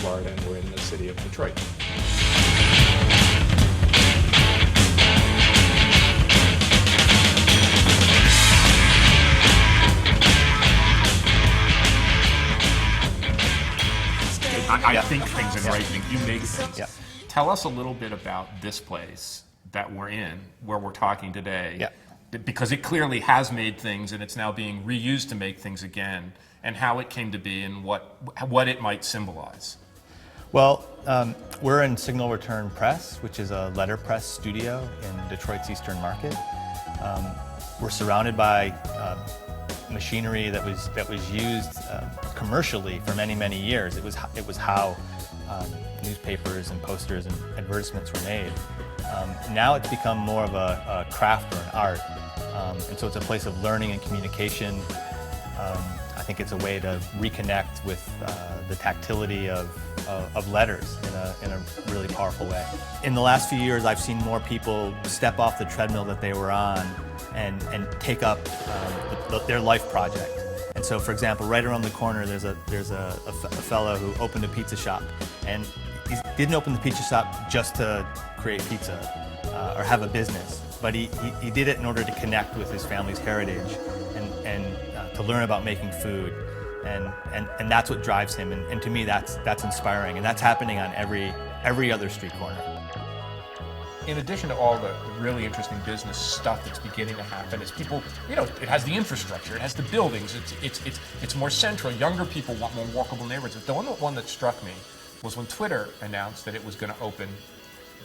Florida, and we're in the city of Detroit. I think things and write things. You make things. Yeah. Tell us a little bit about this place that we're in, where we're talking today. Yeah. Because it clearly has made things, and it's now being reused to make things again, and how it came to be, and what it might symbolize. Well, we're in Signal Return Press, which is a letterpress studio in Detroit's Eastern Market. We're surrounded by machinery that was used commercially for many years. It was how newspapers and posters and advertisements were made. Now it's become more of a craft or an art, and so it's a place of learning and communication. I think it's a way to reconnect with the tactility of letters in a really powerful way. In the last few years, I've seen more people step off the treadmill that they were on and take up their life project. And so, for example, right around the corner, there's a fellow who opened a pizza shop, and he didn't open the pizza shop just to create pizza or have a business, but he did it in order to connect with his family's heritage and to learn about making food, and that's what drives him. And to me, that's inspiring, and that's happening on every other street corner. In addition to all the really interesting business stuff that's beginning to happen, is people, it has the infrastructure, it has the buildings, it's more central. Younger people want more walkable neighborhoods. The one that struck me was when Twitter announced that it was going to open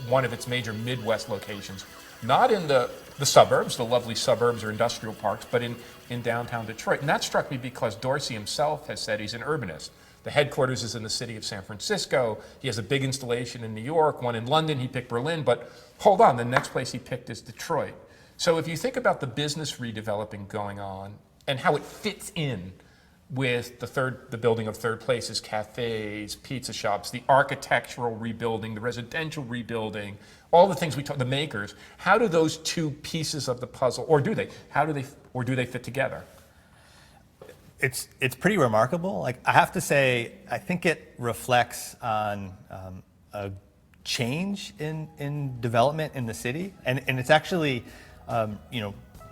one of its major Midwest locations, not in the suburbs, the lovely suburbs or industrial parks, but in downtown Detroit. And that struck me because Dorsey himself has said he's an urbanist. The headquarters is in the city of San Francisco. He has a big installation in New York, one in London. He picked Berlin, but hold on, the next place he picked is Detroit. So if you think about the business redeveloping going on and how it fits in with the building of third places, cafes, pizza shops, the architectural rebuilding, the residential rebuilding, all the things we talk, the makers, how do those two pieces of the puzzle, or do they fit together? It's pretty remarkable. Like, I have to say, I think it reflects on a change in development in the city, and it's actually,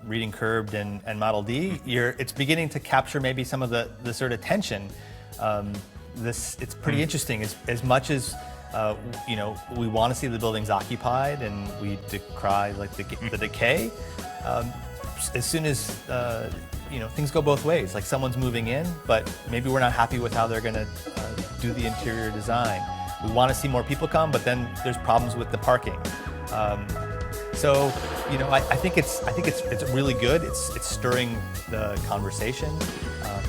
reading Curbed and Model D, it's beginning to capture maybe some of the sort of tension. It's pretty interesting. As much as we want to see the buildings occupied and we decry the decay, as soon as things go both ways. Like, someone's moving in, but maybe we're not happy with how they're going to do the interior design. We want to see more people come, but then there's problems with the parking. So, I think it's really good. It's stirring the conversation.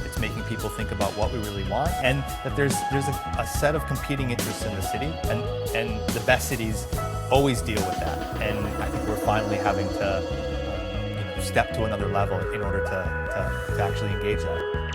It's making people think about what we really want, and that there's a set of competing interests in the city, and the best cities always deal with that. And I think we're finally having to step to another level in order to actually engage that.